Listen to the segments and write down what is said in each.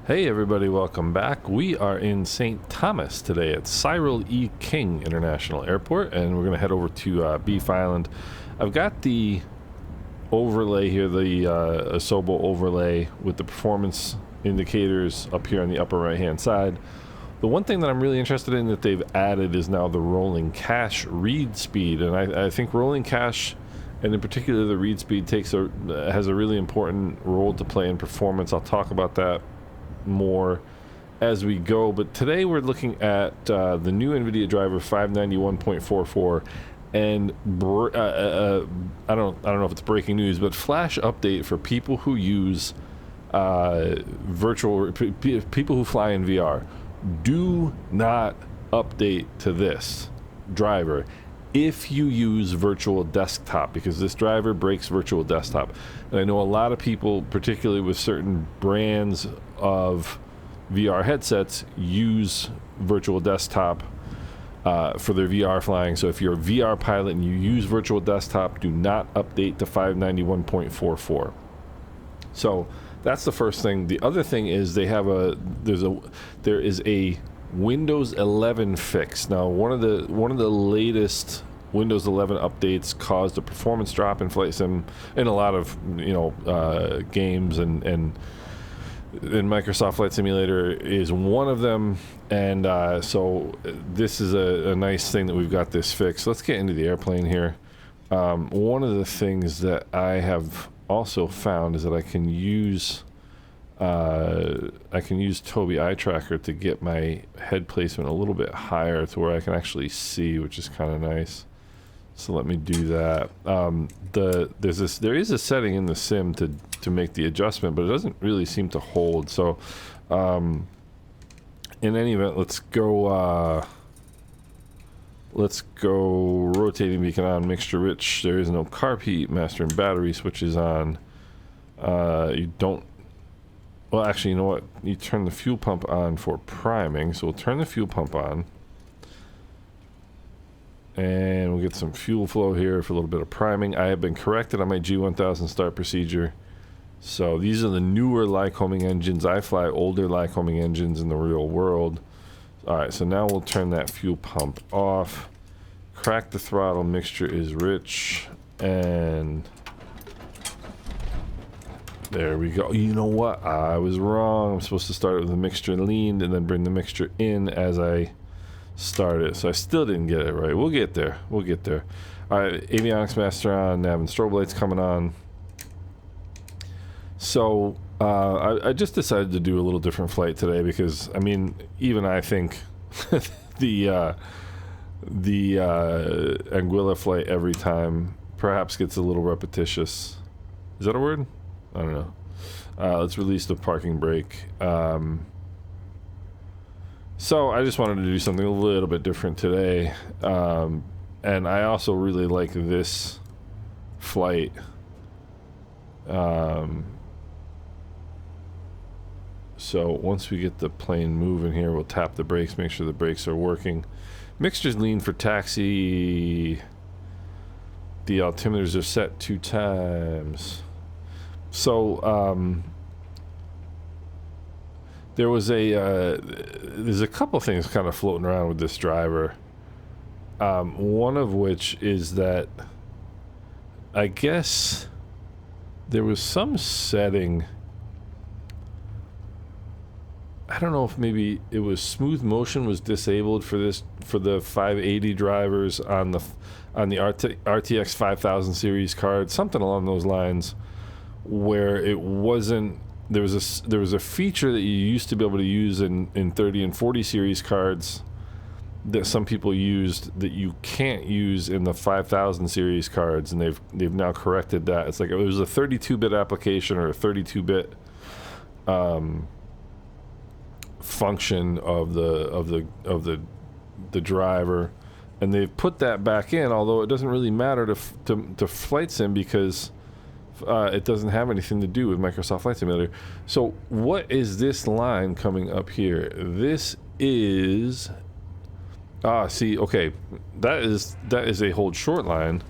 Hey everybody, welcome back. We are in St. Thomas today at Cyril E. King International Airport, and we're going to head over to Beef Island. I've got the overlay here, the Asobo overlay with the performance indicators up here on the upper right hand side. The one thing that I'm really interested in that they've added is now the rolling cache read speed, and I think rolling cache, and in particular the read speed, has a really important role to play in performance. I'll talk about that more as we go, but today we're looking at the new NVIDIA Driver 591.44, and I don't know if it's breaking news, but flash update for people who use people who fly in VR. Do not update to this driver if you use virtual desktop, because this driver breaks virtual desktop. And I know a lot of people, particularly with certain brands of VR headsets, use virtual desktop for their VR flying. So if you're a VR pilot and you use virtual desktop, do not update to 591.44. So that's the first thing. The other thing is there is a Windows 11 fix. Now, one of the latest Windows 11 updates caused a performance drop in flight sim in a lot of games, and Microsoft Flight Simulator is one of them. And so this is a nice thing that we've got this fix. Let's get into the airplane here. One of the things that I have also found is that I can use Tobii Eye Tracker to get my head placement a little bit higher to where I can actually see, which is kind of nice. So let me do that. There is a setting in the sim to make the adjustment, but it doesn't really seem to hold. So in any event, let's go rotating beacon on, mixture rich. There is no carb heat, master and battery switches on. You don't. Well, actually, you know what? You turn the fuel pump on for priming. So we'll turn the fuel pump on. And we'll get some fuel flow here for a little bit of priming. I have been corrected on my G1000 start procedure. So these are the newer Lycoming engines. I fly older Lycoming engines in the real world. Alright, so now we'll turn that fuel pump off. Crack the throttle, mixture is rich. And there we go. You know what? I was wrong. I'm supposed to start with the mixture leaned and then bring the mixture in as I start it. So I still didn't get it right. We'll get there. We'll get there. Alright, avionics master on, nav and strobe lights coming on. So I just decided to do a little different flight today because, I mean, even I think the Anguilla flight every time perhaps gets a little repetitious. Is that a word? I don't know. Let's release the parking brake. So I just wanted to do something a little bit different today. And I also really like this flight. So once we get the plane moving here, we'll tap the brakes, make sure the brakes are working. Mixture's lean for taxi. The altimeters are set 2 times. So there's a couple things kind of floating around with this driver. One of which is that I guess there was some setting. I don't know if maybe it was smooth motion was disabled for the 580 drivers on the RTX 5000 series card, something along those lines, where it wasn't. There was a feature that you used to be able to use in 30 and 40 series cards that some people used that you can't use in the 5000 series cards, and they've now corrected that. It's like it was a 32-bit application or a 32-bit function of the driver, and they've put that back in, although it doesn't really matter to flight sim because it doesn't have anything to do with Microsoft Flight Simulator. So what is this line coming up here? This is see, okay, that is a hold short line,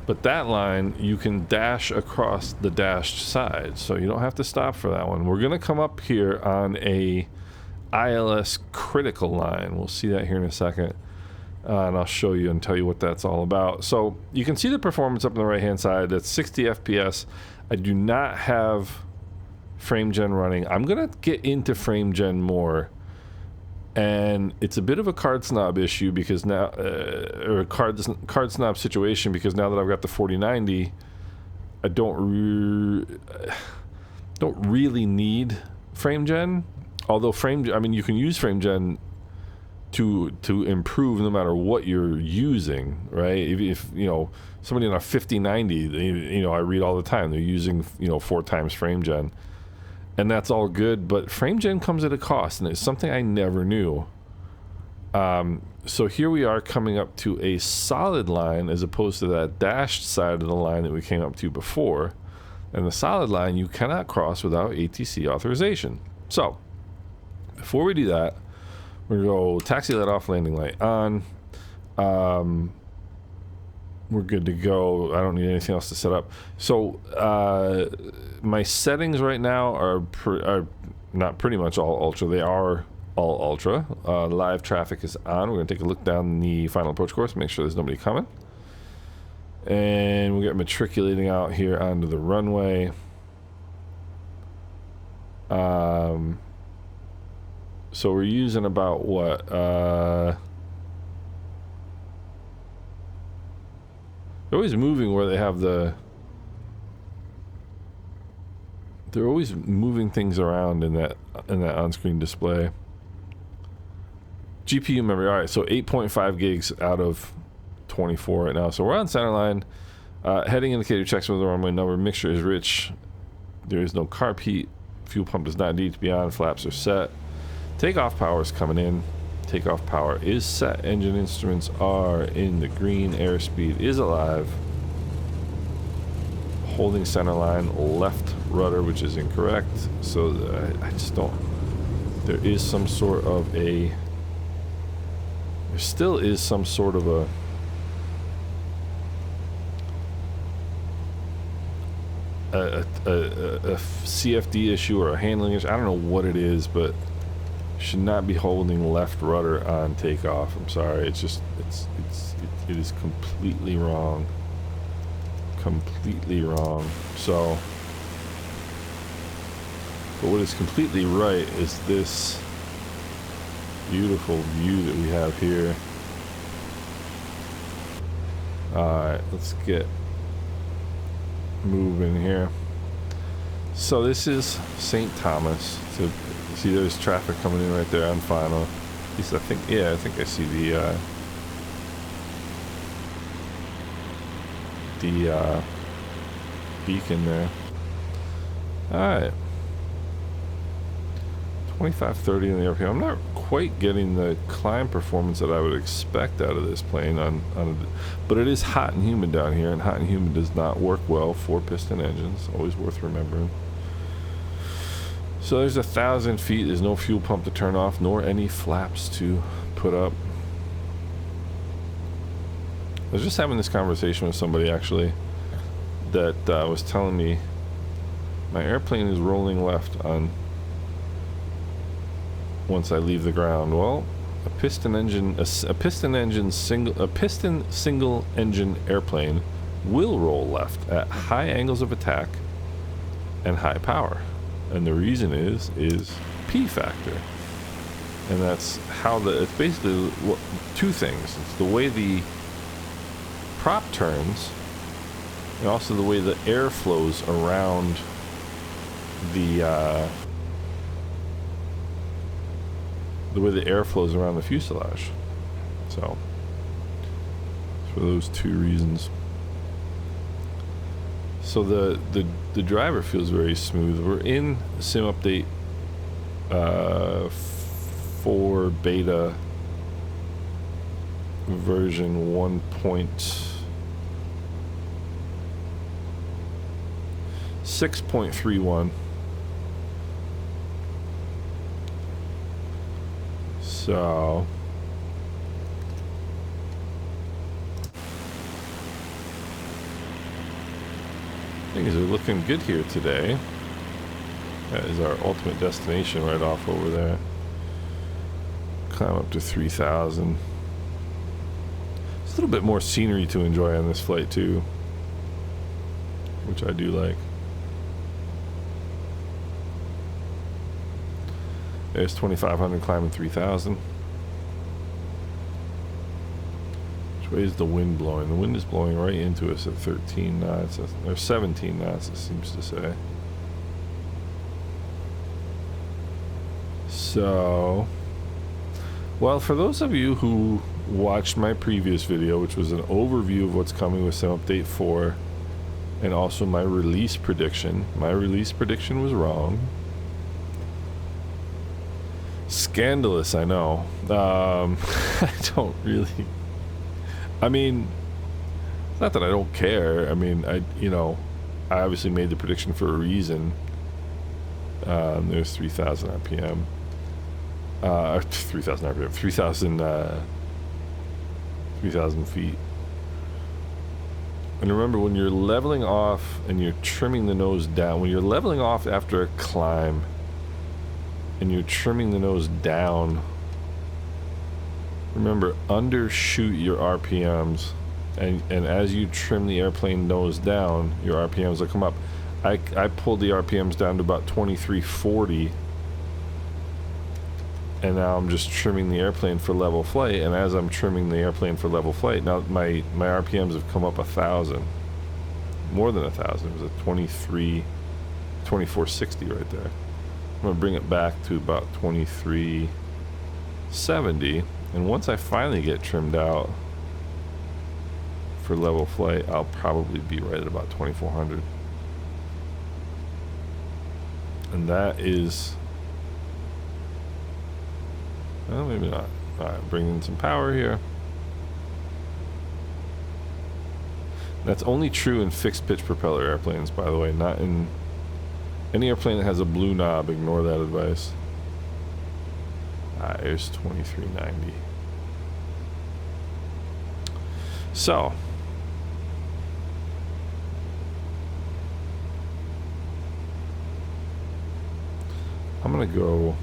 But that line, you can dash across the dashed side, so you don't have to stop for that one. We're gonna come up here on a ILS critical line. We'll see that here in a second. And I'll show you and tell you what that's all about. So you can see the performance up on the right hand side. That's 60 FPS. I do not have frame gen running. I'm gonna get into frame gen more, and it's a bit of a card snob issue because now, or a card snob situation, because now that I've got the 4090, I don't really need frame gen. Although I mean, you can use frame gen to improve no matter what you're using, right? If you know, somebody on a 5090, you know, I read all the time they're using, you know, 4 times frame gen, and that's all good, but frame gen comes at a cost, and it's something I never knew. So here we are coming up to a solid line as opposed to that dashed side of the line that we came up to before, and the solid line you cannot cross without ATC authorization. So before we do that, we're gonna go taxi light off, landing light on. We're good to go. I don't need anything else to set up. So my settings right now are not pretty much all ultra. They are all ultra. Live traffic is on. We're gonna take a look down the final approach course, make sure there's nobody coming. And we got matriculating out here onto the runway. So we're using about what? They're always moving where they have the... They're always moving things around in that on-screen display. GPU memory, alright, so 8.5 gigs out of 24 right now. So we're on center line. Heading indicator checks with the runway number. Mixture is rich. There is no carb heat. Fuel pump does not need to be on. Flaps are set. Takeoff power is coming in. Takeoff power is set. Engine instruments are in the green. Airspeed is alive. Holding center line. Left rudder, which is incorrect. So I just don't... There is some sort of a... There still is some sort of a... a CFD issue or a handling issue. I don't know what it is, but should not be holding left rudder on takeoff. I'm sorry. It's just it is completely wrong. Completely wrong. So, but what is completely right is this beautiful view that we have here. Alright, let's get moving here. So this is St. Thomas. So see, there's traffic coming in right there on final. At least I think, yeah, I think I see the beacon there. Alright. 2530 in the RPM. I'm not quite getting the climb performance that I would expect out of this plane but it is hot and humid down here, and hot and humid does not work well for piston engines. Always worth remembering. So there's 1,000 feet. There's no fuel pump to turn off, nor any flaps to put up. I was just having this conversation with somebody actually that was telling me my airplane is rolling left on once I leave the ground. Well, a piston single engine airplane will roll left at high angles of attack and high power. And the reason is P factor. And that's how it's basically two things. It's the way the prop turns, and also the way the air flows around the way the air flows around the fuselage. So for those two reasons. So the driver feels very smooth. We're in sim update 4 beta version 1.6.31. So Things are looking good here today. That is our ultimate destination right off over there. Climb up to 3,000. There's a little bit more scenery to enjoy on this flight too, which I do like. There's 2,500 climbing 3,000. Which way is the wind blowing? The wind is blowing right into us at 13 knots, or 17 knots it seems to say. So, well, for those of you who watched my previous video, which was an overview of what's coming with Sim Update 4, and also my release prediction was wrong. Scandalous, I know. I don't really... I mean, it's not that I don't care. I mean, I obviously made the prediction for a reason. There's 3,000 RPM. 3,000 RPM. 3,000 feet. And remember, when you're leveling off and you're trimming the nose down, when you're leveling off after a climb and you're trimming the nose down, remember, undershoot your RPMs, and as you trim the airplane nose down, your RPMs will come up. I pulled the RPMs down to about 2340, and now I'm just trimming the airplane for level flight, and as I'm trimming the airplane for level flight, now my RPMs have come up 1,000. More than 1,000. It was a 2460 right there. I'm going to bring it back to about 2370, and once I finally get trimmed out for level flight, I'll probably be right at about 2400. And that is... well, maybe not. Alright, bring in some power here. That's only true in fixed pitch propeller airplanes, by the way, not in any airplane that has a blue knob. Ignore that advice. There's 2390. So, I'm gonna go.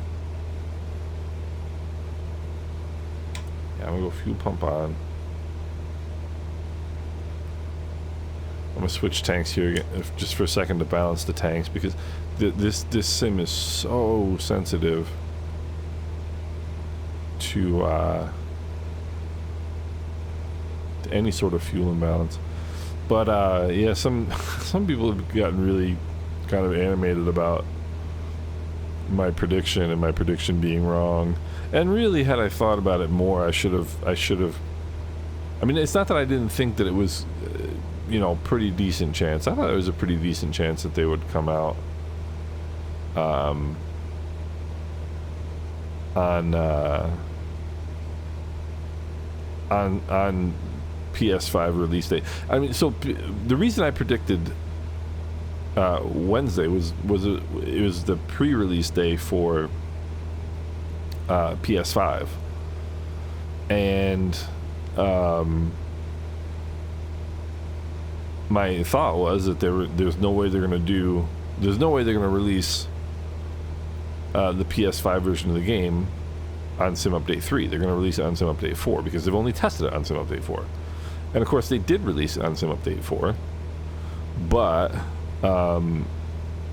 Yeah, I'm gonna go fuel pump on. I'm gonna switch tanks here again, just for a second to balance the tanks, because this sim is so sensitive to any sort of fuel imbalance. But yeah, some people have gotten really kind of animated about my prediction and my prediction being wrong. And really, had I thought about it more, I should have. I mean, it's not that I didn't think that it was, pretty decent chance. I thought it was a pretty decent chance that they would come out on PS5 release day. I mean, so the reason I predicted Wednesday was it was the pre-release day for PS5, and my thought was that there's no way they're gonna release the PS5 version of the game on Sim Update 3. They're gonna release it on Sim Update 4 because they've only tested it on Sim Update 4, and of course they did release it on Sim Update 4, but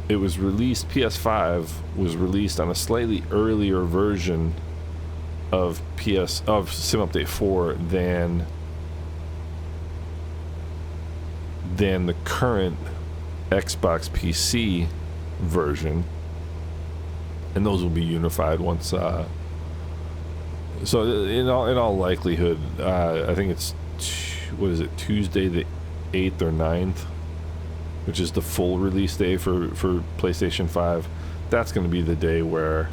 it was released. PS5 was released on a slightly earlier version of Sim Update 4 than the current Xbox PC version, and those will be unified once. So in all likelihood, I think it's Tuesday the 8th or 9th, which is the full release day for PlayStation 5. That's going to be the day where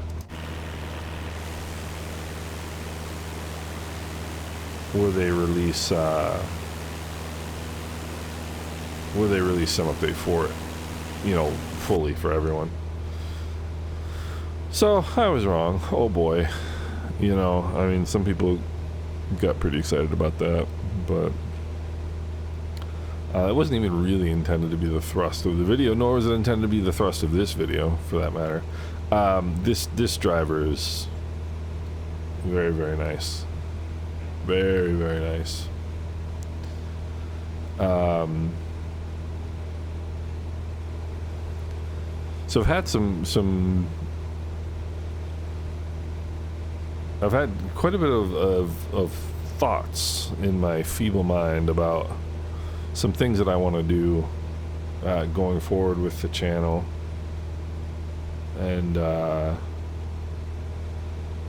they release Sim Update 4, fully for everyone. So I was wrong. Oh boy. I mean, some people got pretty excited about that, but It wasn't even really intended to be the thrust of the video, nor was it intended to be the thrust of this video, for that matter. This driver is very, very nice. Very, very nice. So I've had I've had quite a bit of thoughts in my feeble mind about some things that I want to do going forward with the channel. And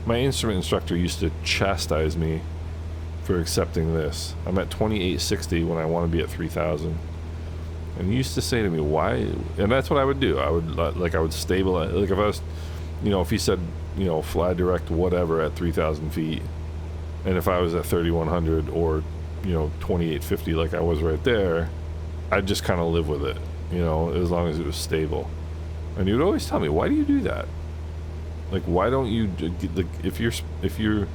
my instrument instructor used to chastise me for accepting this. I'm at 2860 when I want to be at 3000. And he used to say to me, why? And that's what I would do. I would stabilize, like if I was, you know, if he said, you know, fly direct whatever at 3000 feet, and if I was at 3100 or, you know, 2850 like I was right there, I'd just kind of live with it, you know, as long as it was stable. And he would always tell me, why do you do that? Like, why don't you, like, if you're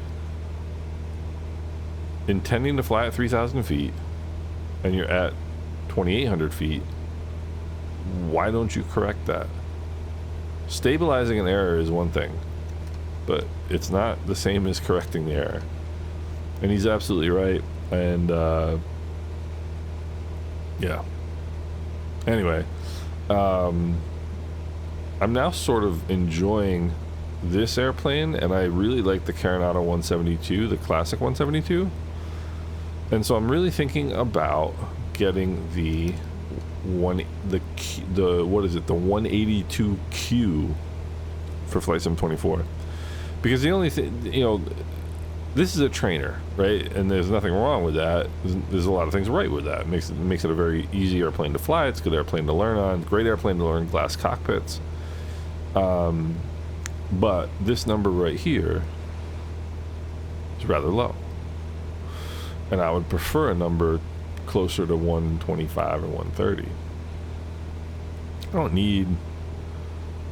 intending to fly at 3000 feet and you're at 2800 feet, why don't you correct that? Stabilizing an error is one thing, but it's not the same as correcting the error. And he's absolutely right. And yeah, anyway, I'm now sort of enjoying this airplane, and I really like the Carenata 172, the classic 172. And so I'm really thinking about getting the 182Q for Flight Sim 24, because the only thing, you know, this is a trainer, right? And there's nothing wrong with that. There's a lot of things right with that. It makes it a very easy airplane to fly. It's a good airplane to learn on. Great airplane to learn glass cockpits. But this number right here is rather low, and I would prefer a number closer to 125 or 130. I don't need,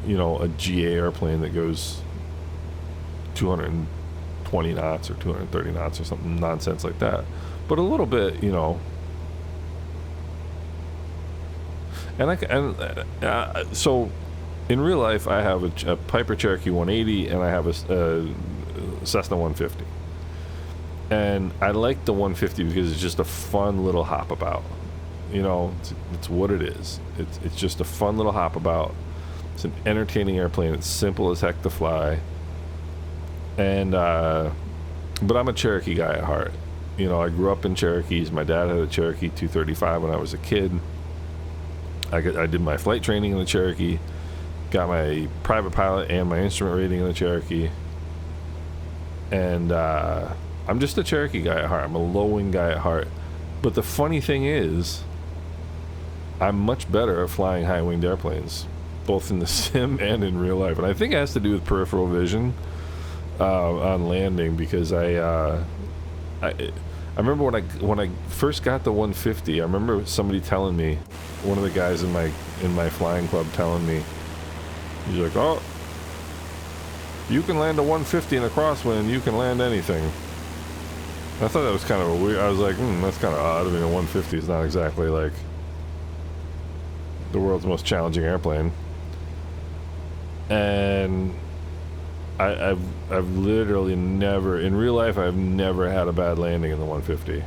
you know, a GA airplane that goes 220 knots or 230 knots or something nonsense like that, but a little bit, you know. And so in real life, I have a Piper Cherokee 180 and I have a Cessna 150. And I like the 150 because it's just a fun little hop about. You know, it's what it is. It's just a fun little hop about. It's an entertaining airplane. It's simple as heck to fly. And but I'm a Cherokee guy at heart. You know, I grew up in Cherokees. My dad had a Cherokee 235 when I was a kid. I did my flight training in the Cherokee. Got my private pilot and my instrument rating in the Cherokee. And I'm just a Cherokee guy at heart. I'm a low-wing guy at heart. But the funny thing is, I'm much better at flying high-winged airplanes, both in the sim and in real life. And I think it has to do with peripheral vision on landing, because I remember when I first got the 150, I remember somebody telling me, one of the guys in my flying club telling me, he's like, oh, you can land a 150 in a crosswind, you can land anything. I thought that was kind of a weird, I was like, that's kind of odd. I mean, a 150 is not exactly like the world's most challenging airplane. And I've literally never, in real life, I've never had a bad landing in the 150.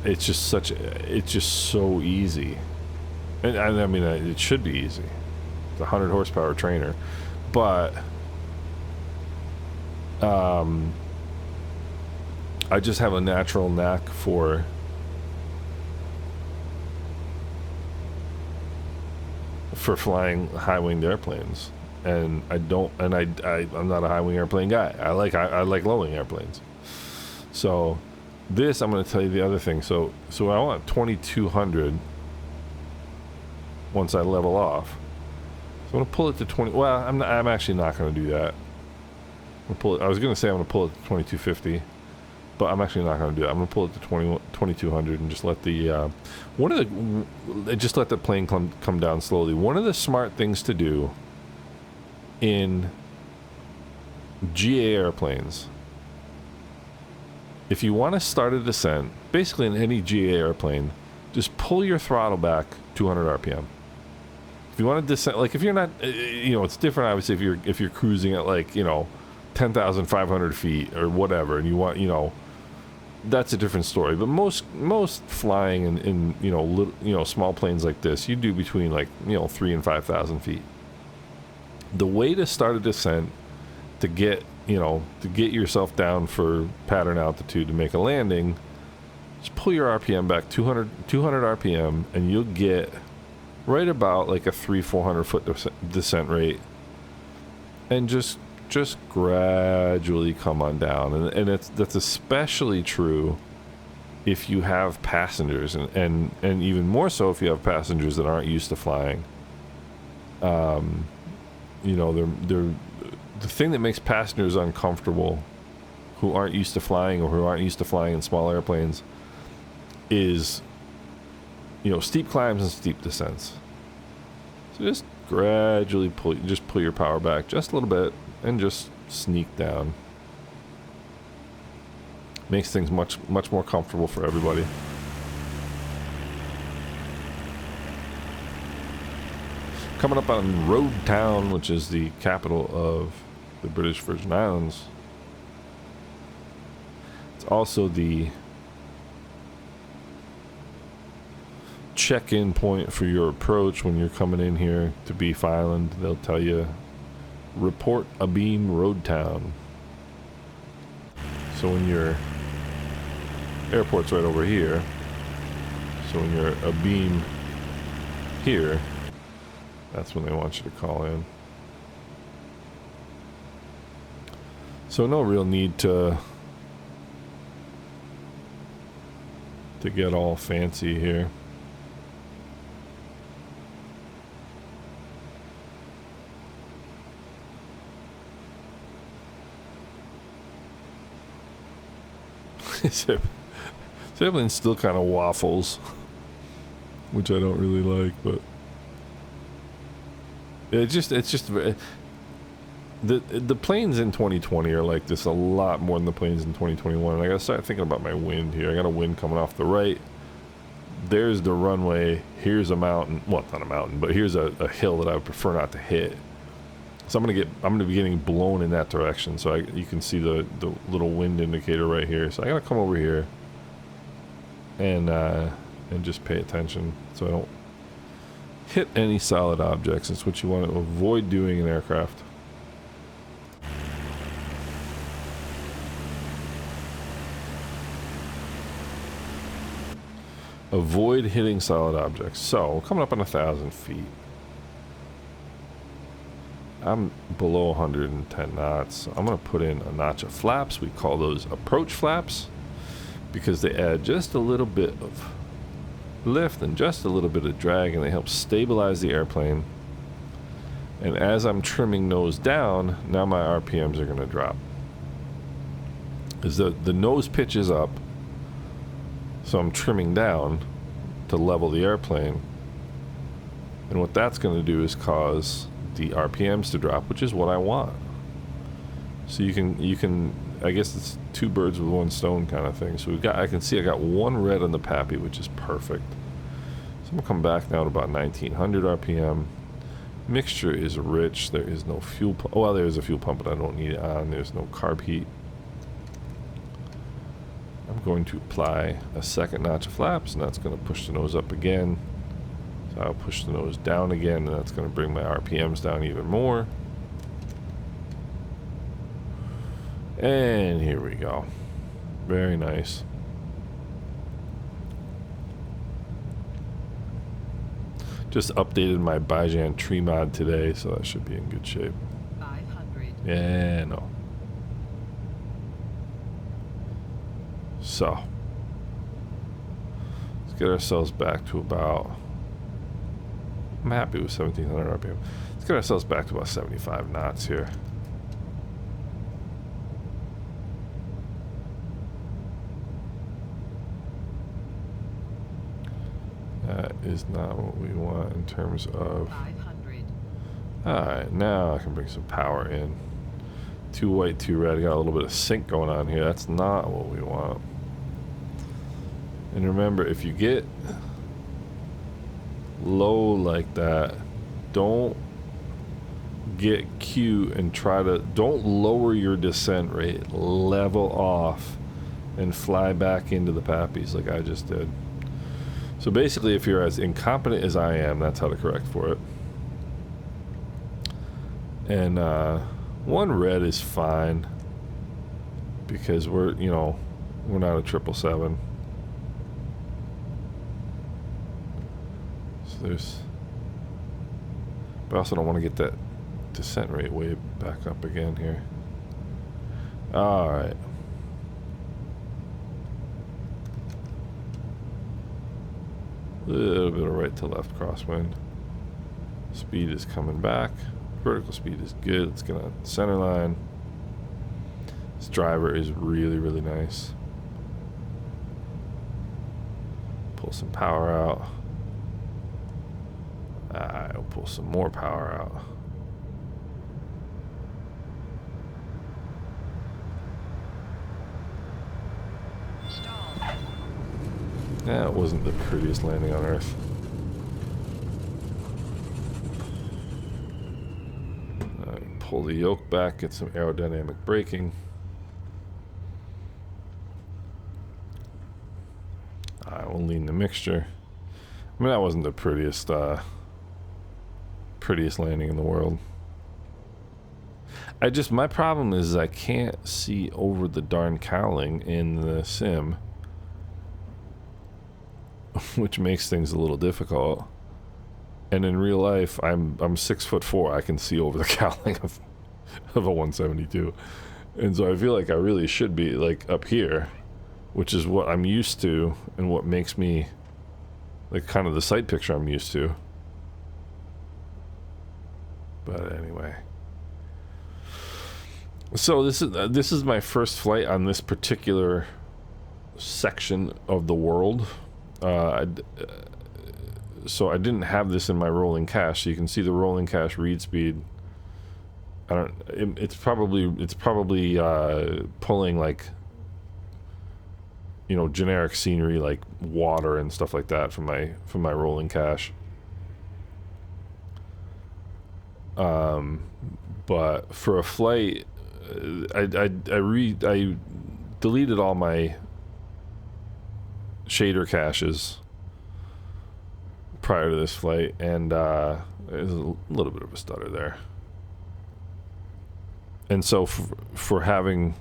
It's just it's just so easy. And I mean, it should be easy. It's a 100 horsepower trainer. But I just have a natural knack for flying high-winged airplanes, and I'm not a high-wing airplane guy. I like low-wing airplanes. So this, I'm going to tell you the other thing. So I want 2200 once I level off. So I'm going to pull it to 20. Well, I'm actually not going to do that. I was going to say I'm going to pull it to 2250. But I'm actually not going to do that. I'm going to pull it to 2200 and just let the just let the plane come down slowly. One of the smart things to do in GA airplanes if you want to start a descent, basically in any GA airplane, just pull your throttle back 200 RPM. If you want to descend, like if you're not, you know, it's different obviously if you're cruising at like, you know, 10,500 feet or whatever, and you want, you know, that's a different story. But most flying in you know, little, you know, small planes like this, you do between like, you know, 3,000 and 5,000 feet. The way to start a descent to get, you know, to get yourself down for pattern altitude to make a landing, just pull your RPM back 200 RPM, and you'll get right about like a 300-400 foot descent rate, and just gradually come on down. And that's especially true if you have passengers, and even more so if you have passengers that aren't used to flying. You know, they're the thing that makes passengers uncomfortable who aren't used to flying, or who aren't used to flying in small airplanes, is, you know, steep climbs and steep descents. So just gradually pull your power back just a little bit and just sneak down. Makes things much more comfortable for everybody. Coming up on Road Town, which is the capital of the British Virgin Islands. It's also the check-in point for your approach when you're coming in here to Beef Island. They'll tell you, report abeam Road Town. So when your airport's right over here, so when you're abeam here, that's when they want you to call in. So no real need to get all fancy here. Zeppelin still kind of waffles, which I don't really like, but it's just the planes in 2020 are like this a lot more than the planes in 2021. And I gotta start thinking about my wind here. I got a wind coming off the right. There's the runway. Here's a mountain. Well, not a mountain, but here's a hill that I would prefer not to hit. So I'm gonna be getting blown in that direction. So you can see the little wind indicator right here. So I gotta come over here and just pay attention so I don't hit any solid objects. It's what you want to avoid doing in aircraft. Avoid hitting solid objects. So coming up on 1,000 feet. I'm below 110 knots. So I'm going to put in a notch of flaps. We call those approach flaps because they add just a little bit of lift and just a little bit of drag, and they help stabilize the airplane. And as I'm trimming nose down, now my RPMs are going to drop. As the nose pitches up, so I'm trimming down to level the airplane. And what that's going to do is cause the RPMs to drop, which is what I want. So you can I guess it's two birds with one stone kind of thing. So I can see I got one red on the PAPI, which is perfect. So I'm gonna come back now to about 1900 RPM. Mixture is rich. There is no fuel pump. Oh, well, there is a fuel pump, but I don't need it on. There's no carb heat. I'm going to apply a second notch of flaps, and that's going to push the nose up again. So I'll push the nose down again, and that's going to bring my RPMs down even more. And here we go. Very nice. Just updated my Bijan tree mod today, so that should be in good shape. 500. Yeah, no. So, let's get ourselves back to about, I'm happy with 1700 RPM. Let's get ourselves back to about 75 knots here. That is not what we want in terms of 500. Alright, now I can bring some power in Too white, too red. Got a little bit of sync going on here. That's not what we want. And remember, if you get low like that, don't get cute and don't lower your descent rate. Level off and fly back into the pappies like I just did. So basically, if you're as incompetent as I am, that's how to correct for it. And one red is fine because we're not a 777. So there's, but I also don't want to get that descent rate way back up again here. All right. A little bit of right to left crosswind. Speed is coming back. Vertical speed is good. Let's get on center line. This driver is really, really nice. Pull some power out. I'll pull some more power out. That wasn't the prettiest landing on Earth. Pull the yoke back, get some aerodynamic braking. I will lean the mixture. I mean, that wasn't the prettiest landing in the world. My problem is I can't see over the darn cowling in the sim, which makes things a little difficult. And in real life, I'm 6'4". I can see over the cowling of a 172, and so I feel like I really should be like up here, which is what I'm used to and what makes me like kind of the sight picture I'm used to. But anyway, so this is my first flight on this particular section of the world. So I didn't have this in my rolling cache, so you can see the rolling cache read speed. It's probably pulling like, generic scenery like water and stuff like that from my rolling cache. But for a flight, I deleted all my shader caches prior to this flight, and there's a little bit of a stutter there. And so for having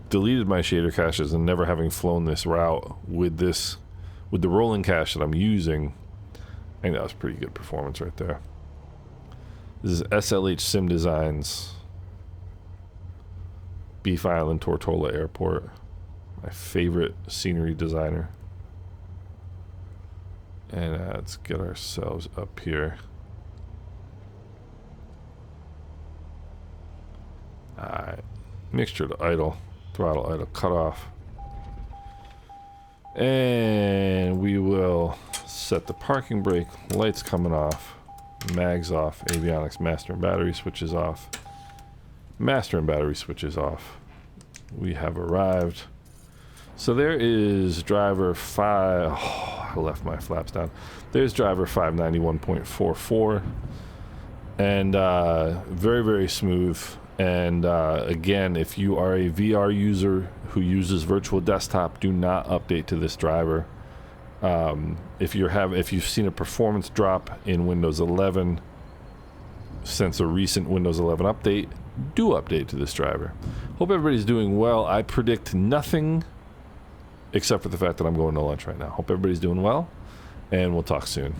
deleted my shader caches and never having flown this route with the rolling cache that I'm using, I think that was pretty good performance right there. This is SLH Sim Designs, Beef Island Tortola Airport, my favorite scenery designer. And let's get ourselves up here. Alright, mixture to idle, throttle idle, cut off. And we will set the parking brake, lights coming off, mags off, avionics, master and battery switches off. Master and battery switches off. We have arrived. So there is driver 5. Oh, I left my flaps down. There's driver 591.44. And very, very smooth. And again, if you are a VR user who uses virtual desktop, do not update to this driver. If you've seen a performance drop in Windows 11 since a recent Windows 11 update, do update to this driver. Hope everybody's doing well. I predict nothing except for the fact that I'm going to lunch right now. Hope everybody's doing well, and we'll talk soon.